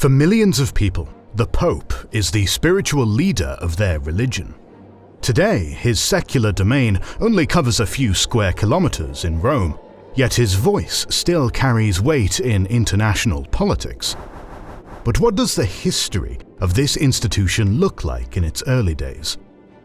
For millions of people, the Pope is the spiritual leader of their religion. Today, his secular domain only covers a few square kilometers in Rome, yet his voice still carries weight in international politics. But what does the history of this institution look like in its early days?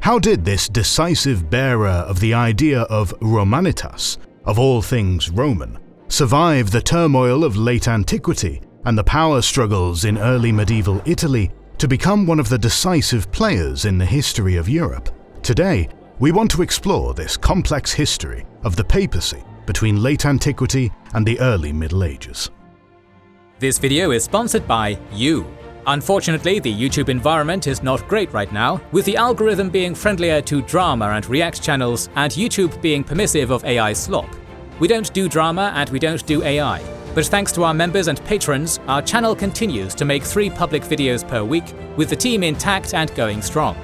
How did this decisive bearer of the idea of Romanitas, of all things Roman, survive the turmoil of late antiquity and the power struggles in early medieval Italy to become one of the decisive players in the history of Europe? Today, we want to explore this complex history of the papacy between late antiquity and the early Middle Ages. This video is sponsored by you. Unfortunately, the YouTube environment is not great right now, with the algorithm being friendlier to drama and react channels and YouTube being permissive of AI slop. We don't do drama and we don't do AI, but thanks to our members and patrons, our channel continues to make 3 public videos per week, with the team intact and going strong.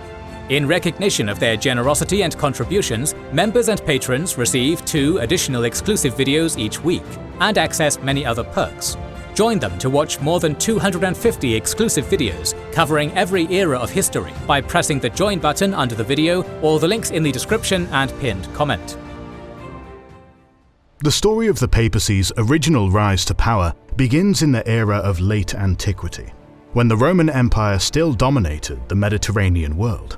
In recognition of their generosity and contributions, members and patrons receive 2 additional exclusive videos each week, and access many other perks. Join them to watch more than 250 exclusive videos covering every era of history by pressing the join button under the video or the links in the description and pinned comment. The story of the papacy's original rise to power begins in the era of late antiquity, when the Roman Empire still dominated the Mediterranean world.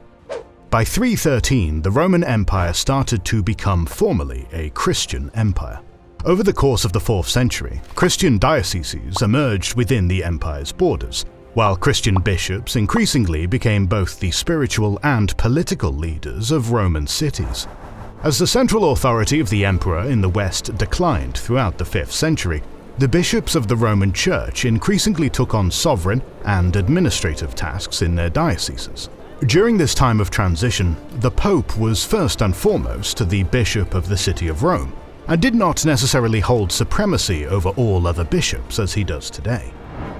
By 313, the Roman Empire started to become formally a Christian empire. Over the course of the 4th century, Christian dioceses emerged within the empire's borders, while Christian bishops increasingly became both the spiritual and political leaders of Roman cities. As the central authority of the emperor in the West declined throughout the 5th century, the bishops of the Roman Church increasingly took on sovereign and administrative tasks in their dioceses. During this time of transition, the Pope was first and foremost the bishop of the city of Rome, and did not necessarily hold supremacy over all other bishops as he does today.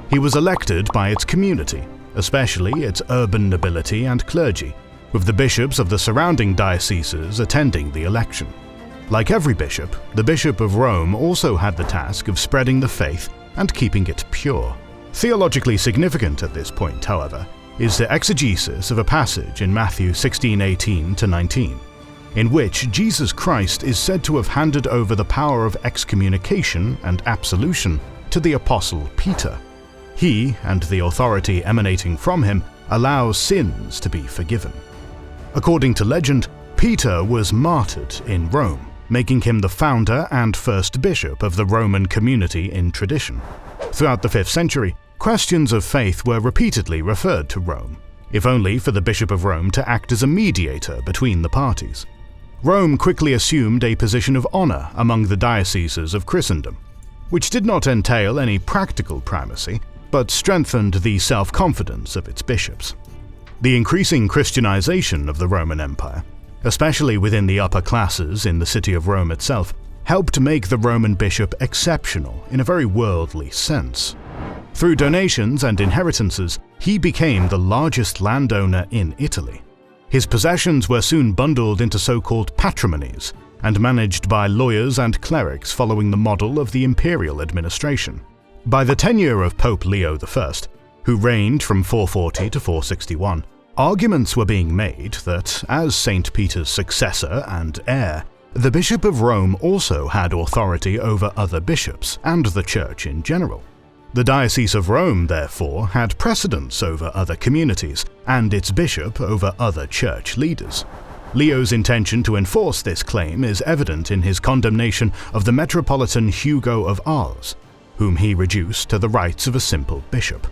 He was elected by its community, especially its urban nobility and clergy, with the bishops of the surrounding dioceses attending the election. Like every bishop, the Bishop of Rome also had the task of spreading the faith and keeping it pure. Theologically significant at this point, however, is the exegesis of a passage in Matthew 16:18-19, in which Jesus Christ is said to have handed over the power of excommunication and absolution to the Apostle Peter. He, and the authority emanating from him, allows sins to be forgiven. According to legend, Peter was martyred in Rome, making him the founder and first bishop of the Roman community in tradition. Throughout the 5th century, questions of faith were repeatedly referred to Rome, if only for the Bishop of Rome to act as a mediator between the parties. Rome quickly assumed a position of honor among the dioceses of Christendom, which did not entail any practical primacy, but strengthened the self-confidence of its bishops. The increasing Christianization of the Roman Empire, especially within the upper classes in the city of Rome itself, helped make the Roman bishop exceptional in a very worldly sense. Through donations and inheritances, he became the largest landowner in Italy. His possessions were soon bundled into so-called patrimonies and managed by lawyers and clerics following the model of the imperial administration. By the tenure of Pope Leo I, who reigned from 440 to 461, arguments were being made that, as St. Peter's successor and heir, the Bishop of Rome also had authority over other bishops and the Church in general. The Diocese of Rome, therefore, had precedence over other communities, and its bishop over other church leaders. Leo's intention to enforce this claim is evident in his condemnation of the Metropolitan Hugo of Arles, whom he reduced to the rights of a simple bishop.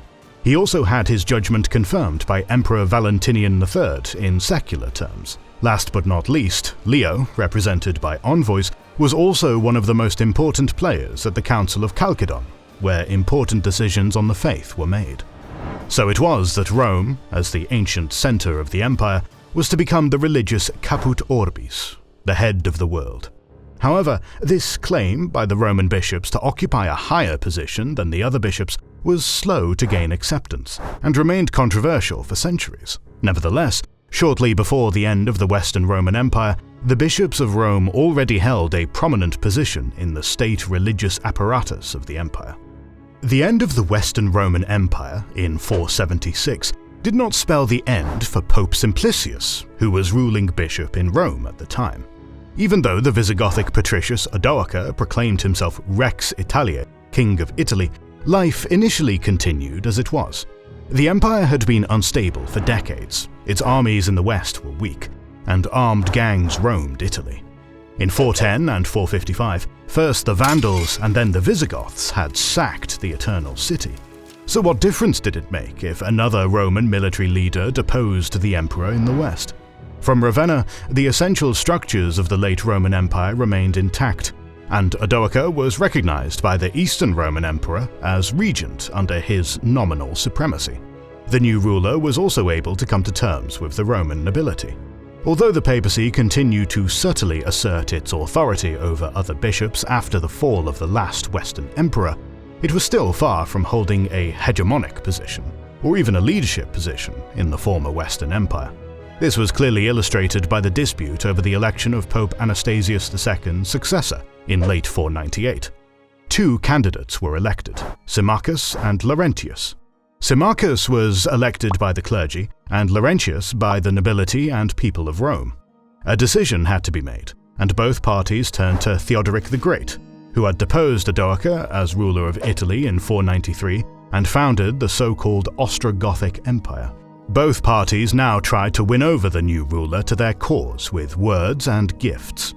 He also had his judgment confirmed by Emperor Valentinian III in secular terms. Last but not least, Leo, represented by envoys, was also one of the most important players at the Council of Chalcedon, where important decisions on the faith were made. So it was that Rome, as the ancient center of the empire, was to become the religious caput orbis, the head of the world. However, this claim by the Roman bishops to occupy a higher position than the other bishops was slow to gain acceptance, and remained controversial for centuries. Nevertheless, shortly before the end of the Western Roman Empire, the bishops of Rome already held a prominent position in the state religious apparatus of the empire. The end of the Western Roman Empire in 476 did not spell the end for Pope Simplicius, who was ruling bishop in Rome at the time. Even though the Visigothic patricius Odoacer proclaimed himself Rex Italiae, King of Italy, life initially continued as it was. The empire had been unstable for decades, its armies in the west were weak, and armed gangs roamed Italy. In 410 and 455, first the Vandals and then the Visigoths had sacked the Eternal City. So what difference did it make if another Roman military leader deposed the emperor in the west? From Ravenna, the essential structures of the late Roman Empire remained intact, and Odoacer was recognized by the Eastern Roman Emperor as regent under his nominal supremacy. The new ruler was also able to come to terms with the Roman nobility. Although the papacy continued to subtly assert its authority over other bishops after the fall of the last Western emperor, it was still far from holding a hegemonic position, or even a leadership position, in the former Western Empire. This was clearly illustrated by the dispute over the election of Pope Anastasius II's successor in late 498. Two candidates were elected, Symmachus and Laurentius. Symmachus was elected by the clergy, and Laurentius by the nobility and people of Rome. A decision had to be made, and both parties turned to Theodoric the Great, who had deposed Odoacer as ruler of Italy in 493 and founded the so-called Ostrogothic Empire. Both parties now tried to win over the new ruler to their cause with words and gifts.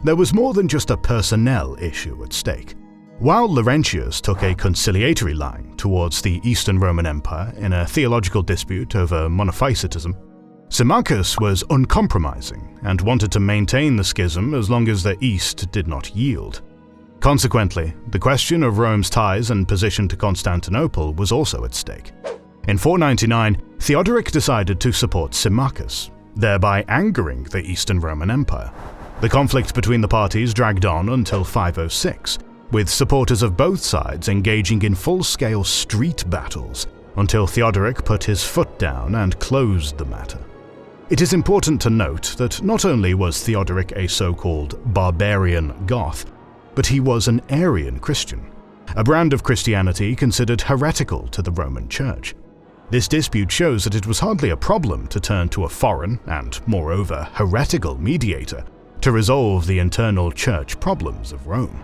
There was more than just a personnel issue at stake. While Laurentius took a conciliatory line towards the Eastern Roman Empire in a theological dispute over monophysitism, Symmachus was uncompromising and wanted to maintain the schism as long as the East did not yield. Consequently, the question of Rome's ties and position to Constantinople was also at stake. In 499, Theodoric decided to support Symmachus, thereby angering the Eastern Roman Empire. The conflict between the parties dragged on until 506, with supporters of both sides engaging in full-scale street battles until Theodoric put his foot down and closed the matter. It is important to note that not only was Theodoric a so-called barbarian Goth, but he was an Arian Christian, a brand of Christianity considered heretical to the Roman Church. This dispute shows that it was hardly a problem to turn to a foreign and, moreover, heretical mediator to resolve the internal church problems of Rome.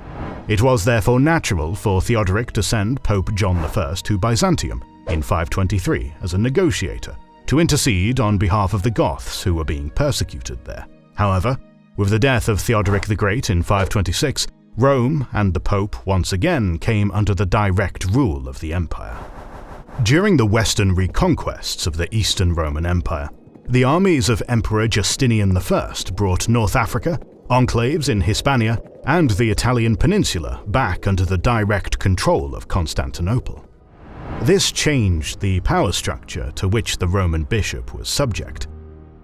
It was therefore natural for Theodoric to send Pope John I to Byzantium in 523 as a negotiator to intercede on behalf of the Goths who were being persecuted there. However, with the death of Theodoric the Great in 526, Rome and the Pope once again came under the direct rule of the empire. During the Western reconquests of the Eastern Roman Empire, the armies of Emperor Justinian I brought North Africa, enclaves in Hispania, and the Italian peninsula back under the direct control of Constantinople. This changed the power structure to which the Roman bishop was subject.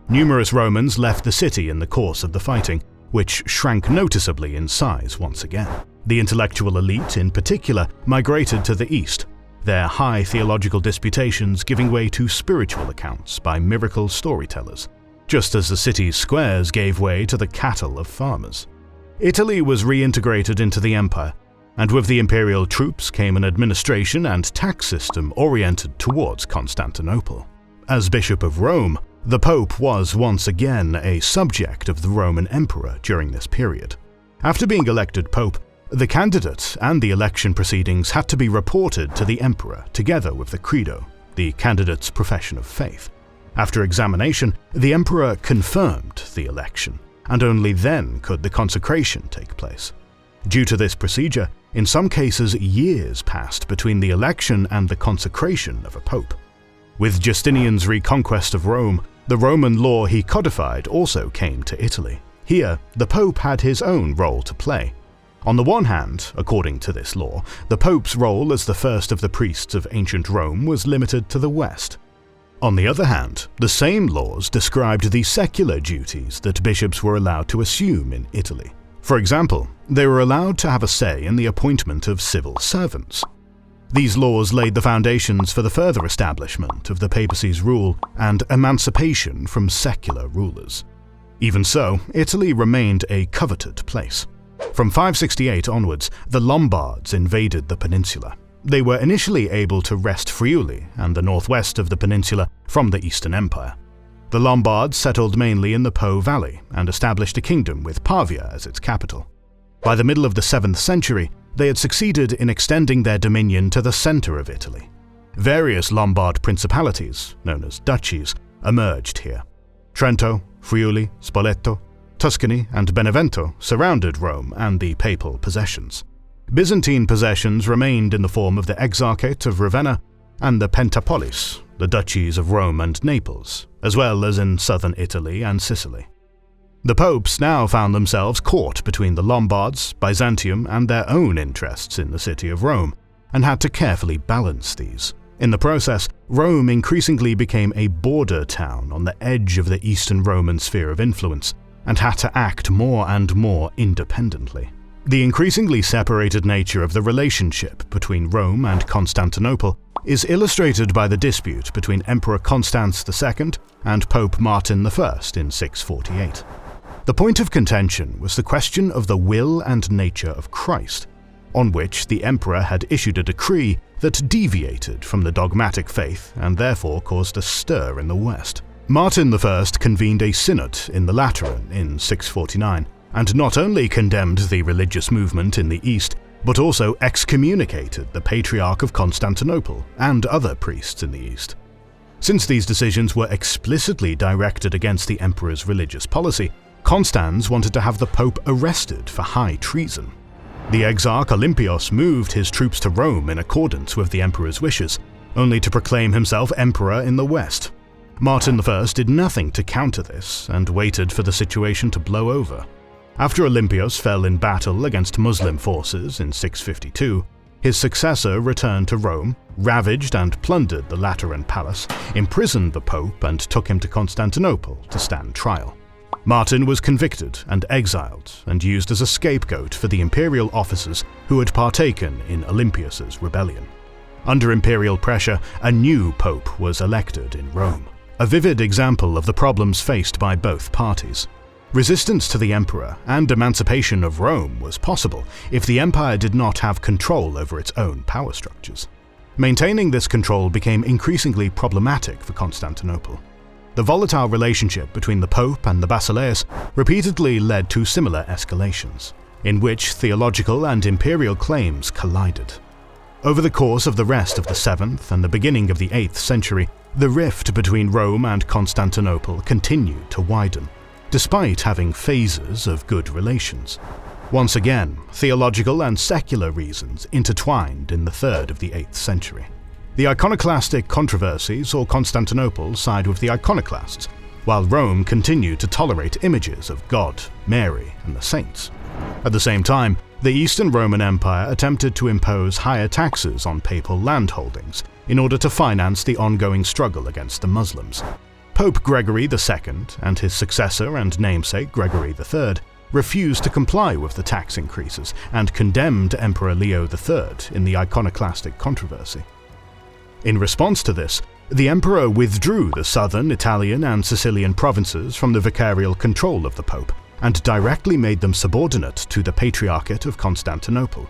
Numerous Romans left the city in the course of the fighting, which shrank noticeably in size once again. The intellectual elite, in particular, migrated to the east, their high theological disputations giving way to spiritual accounts by miracle storytellers, just as the city's squares gave way to the cattle of farmers. Italy was reintegrated into the empire, and with the imperial troops came an administration and tax system oriented towards Constantinople. As Bishop of Rome, the Pope was once again a subject of the Roman Emperor during this period. After being elected Pope, the candidate and the election proceedings had to be reported to the Emperor together with the Credo, the candidate's profession of faith. After examination, the Emperor confirmed the election, and only then could the consecration take place. Due to this procedure, in some cases years passed between the election and the consecration of a pope. With Justinian's reconquest of Rome, the Roman law he codified also came to Italy. Here, the pope had his own role to play. On the one hand, according to this law, the pope's role as the first of the priests of ancient Rome was limited to the west. On the other hand, the same laws described the secular duties that bishops were allowed to assume in Italy. For example, they were allowed to have a say in the appointment of civil servants. These laws laid the foundations for the further establishment of the papacy's rule and emancipation from secular rulers. Even so, Italy remained a coveted place. From 568 onwards, the Lombards invaded the peninsula. They were initially able to wrest Friuli and the northwest of the peninsula from the Eastern Empire. The Lombards settled mainly in the Po Valley and established a kingdom with Pavia as its capital. By the middle of the 7th century, they had succeeded in extending their dominion to the center of Italy. Various Lombard principalities, known as duchies, emerged here. Trento, Friuli, Spoleto, Tuscany, and Benevento surrounded Rome and the papal possessions. Byzantine possessions remained in the form of the Exarchate of Ravenna and the Pentapolis, the duchies of Rome and Naples, as well as in southern Italy and Sicily. The popes now found themselves caught between the Lombards, Byzantium, and their own interests in the city of Rome, and had to carefully balance these. In the process, Rome increasingly became a border town on the edge of the Eastern Roman sphere of influence, and had to act more and more independently. The increasingly separated nature of the relationship between Rome and Constantinople is illustrated by the dispute between Emperor Constans II and Pope Martin I in 648. The point of contention was the question of the will and nature of Christ, on which the emperor had issued a decree that deviated from the dogmatic faith and therefore caused a stir in the West. Martin I convened a synod in the Lateran in 649, and not only condemned the religious movement in the East, but also excommunicated the Patriarch of Constantinople and other priests in the East. Since these decisions were explicitly directed against the emperor's religious policy, Constans wanted to have the Pope arrested for high treason. The Exarch Olympios moved his troops to Rome in accordance with the emperor's wishes, only to proclaim himself emperor in the West. Martin I did nothing to counter this and waited for the situation to blow over. After Olympios fell in battle against Muslim forces in 652, his successor returned to Rome, ravaged and plundered the Lateran palace, imprisoned the Pope, and took him to Constantinople to stand trial. Martin was convicted and exiled, and used as a scapegoat for the imperial officers who had partaken in Olympios's rebellion. Under imperial pressure, a new pope was elected in Rome, a vivid example of the problems faced by both parties. Resistance to the emperor and emancipation of Rome was possible if the empire did not have control over its own power structures. Maintaining this control became increasingly problematic for Constantinople. The volatile relationship between the Pope and the Basileus repeatedly led to similar escalations, in which theological and imperial claims collided. Over the course of the rest of the 7th and the beginning of the 8th century, the rift between Rome and Constantinople continued to widen, despite having phases of good relations. Once again, theological and secular reasons intertwined in the 3rd of the 8th century. The iconoclastic controversy saw Constantinople side with the iconoclasts, while Rome continued to tolerate images of God, Mary, and the saints. At the same time, the Eastern Roman Empire attempted to impose higher taxes on papal landholdings in order to finance the ongoing struggle against the Muslims. Pope Gregory II and his successor and namesake Gregory III refused to comply with the tax increases and condemned Emperor Leo III in the iconoclastic controversy. In response to this, the emperor withdrew the southern Italian and Sicilian provinces from the vicarial control of the Pope and directly made them subordinate to the Patriarchate of Constantinople.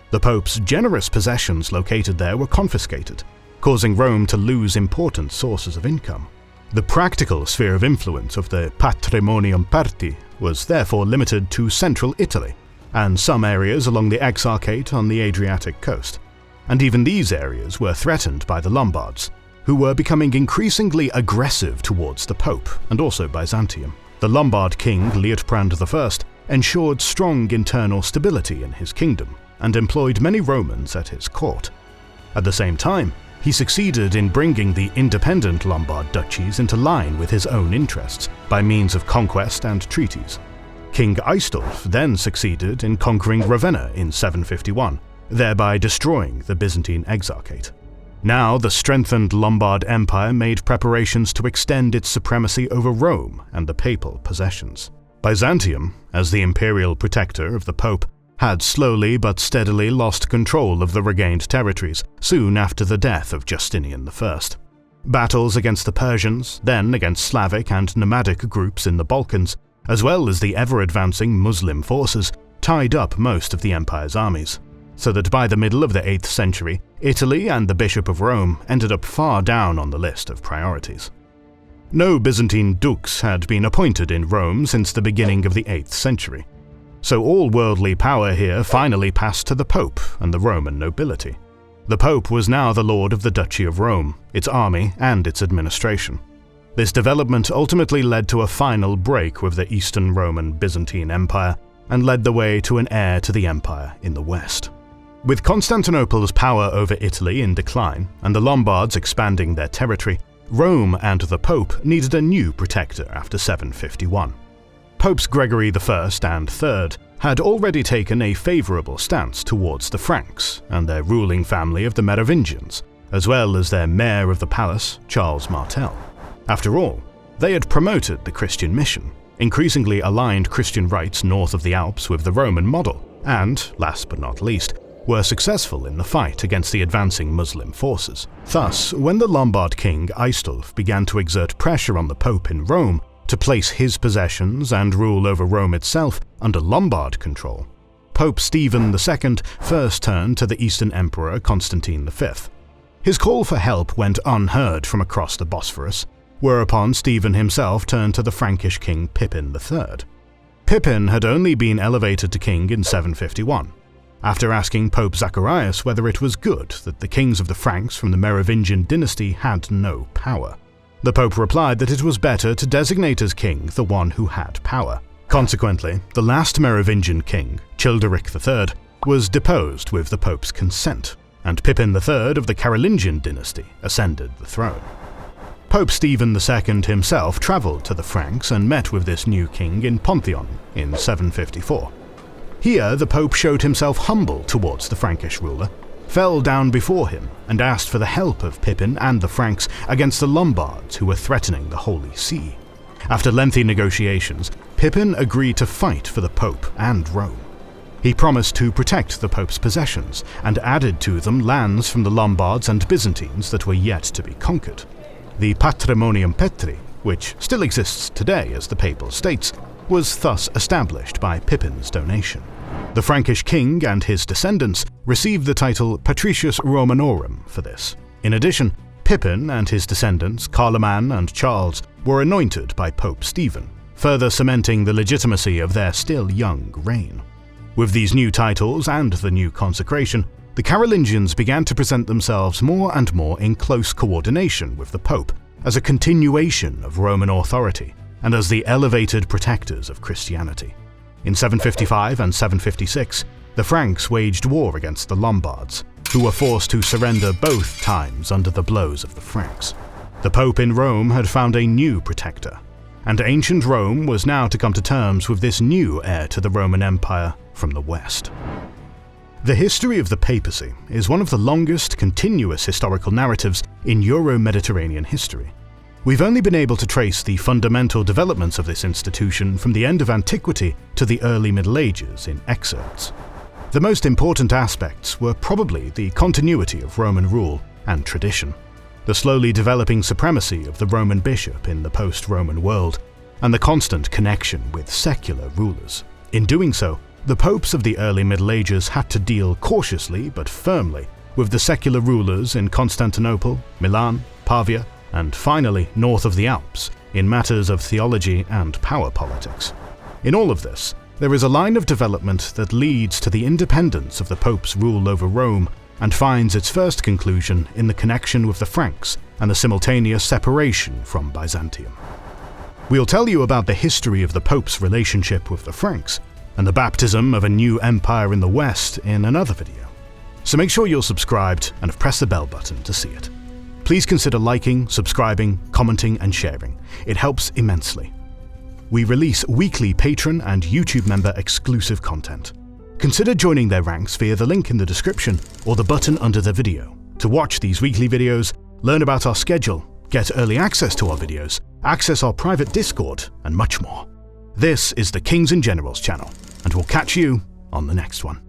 The Pope's generous possessions located there were confiscated, causing Rome to lose important sources of income. The practical sphere of influence of the Patrimonium Parti was therefore limited to central Italy and some areas along the Exarchate on the Adriatic coast. And even these areas were threatened by the Lombards, who were becoming increasingly aggressive towards the Pope and also Byzantium. The Lombard king Liutprand I ensured strong internal stability in his kingdom and employed many Romans at his court. At the same time, he succeeded in bringing the independent Lombard duchies into line with his own interests by means of conquest and treaties. King Aistulf then succeeded in conquering Ravenna in 751, thereby destroying the Byzantine Exarchate. Now the strengthened Lombard Empire made preparations to extend its supremacy over Rome and the papal possessions. Byzantium, as the imperial protector of the Pope, had slowly but steadily lost control of the regained territories soon after the death of Justinian I. Battles against the Persians, then against Slavic and nomadic groups in the Balkans, as well as the ever-advancing Muslim forces, tied up most of the empire's armies. so that by the middle of the 8th century, Italy and the Bishop of Rome ended up far down on the list of priorities. No Byzantine dukes had been appointed in Rome since the beginning of the 8th century, so all worldly power here finally passed to the Pope and the Roman nobility. The Pope was now the lord of the Duchy of Rome, its army, and its administration. This development ultimately led to a final break with the Eastern Roman Byzantine Empire and led the way to an heir to the empire in the west. With Constantinople's power over Italy in decline and the Lombards expanding their territory, Rome and the Pope needed a new protector after 751. Popes Gregory I and III had already taken a favourable stance towards the Franks and their ruling family of the Merovingians, as well as their mayor of the palace, Charles Martel. After all, they had promoted the Christian mission, increasingly aligned Christian rights north of the Alps with the Roman model, and, last but not least, were successful in the fight against the advancing Muslim forces. Thus, when the Lombard king Aistulf began to exert pressure on the Pope in Rome to place his possessions and rule over Rome itself under Lombard control, Pope Stephen II first turned to the Eastern Emperor Constantine V. His call for help went unheard from across the Bosphorus, whereupon Stephen himself turned to the Frankish king Pippin III. Pippin had only been elevated to king in 751, after asking Pope Zacharias whether it was good that the kings of the Franks from the Merovingian dynasty had no power. The Pope replied that it was better to designate as king the one who had power. Consequently, the last Merovingian king, Childeric III, was deposed with the Pope's consent, and Pippin III of the Carolingian dynasty ascended the throne. Pope Stephen II himself travelled to the Franks and met with this new king in Pantheon in 754. Here, the Pope showed himself humble towards the Frankish ruler, fell down before him, and asked for the help of Pippin and the Franks against the Lombards who were threatening the Holy See. After lengthy negotiations, Pippin agreed to fight for the Pope and Rome. He promised to protect the Pope's possessions and added to them lands from the Lombards and Byzantines that were yet to be conquered. The Patrimonium Petri, which still exists today as the Papal States, was thus established by Pippin's donation. The Frankish king and his descendants received the title Patricius Romanorum for this. In addition, Pippin and his descendants, Carloman and Charles, were anointed by Pope Stephen, further cementing the legitimacy of their still young reign. With these new titles and the new consecration, the Carolingians began to present themselves more and more in close coordination with the Pope as a continuation of Roman authority and as the elevated protectors of Christianity. In 755 and 756, the Franks waged war against the Lombards, who were forced to surrender both times under the blows of the Franks. The Pope in Rome had found a new protector, and ancient Rome was now to come to terms with this new heir to the Roman Empire from the west. The history of the Papacy is one of the longest continuous historical narratives in Euro-Mediterranean history. We've only been able to trace the fundamental developments of this institution from the end of antiquity to the early Middle Ages in excerpts. The most important aspects were probably the continuity of Roman rule and tradition, the slowly developing supremacy of the Roman bishop in the post-Roman world, and the constant connection with secular rulers. In doing so, the popes of the early Middle Ages had to deal cautiously but firmly with the secular rulers in Constantinople, Milan, Pavia, and finally north of the Alps in matters of theology and power politics. In all of this, there is a line of development that leads to the independence of the Pope's rule over Rome and finds its first conclusion in the connection with the Franks and the simultaneous separation from Byzantium. We'll tell you about the history of the Pope's relationship with the Franks and the baptism of a new empire in the West in another video. So make sure you're subscribed and have pressed the bell button to see it. Please consider liking, subscribing, commenting, and sharing. It helps immensely. We release weekly Patreon and YouTube member exclusive content. Consider joining their ranks via the link in the description or the button under the video to watch these weekly videos, learn about our schedule, get early access to our videos, access our private Discord, and much more. This is the Kings and Generals channel, and we'll catch you on the next one.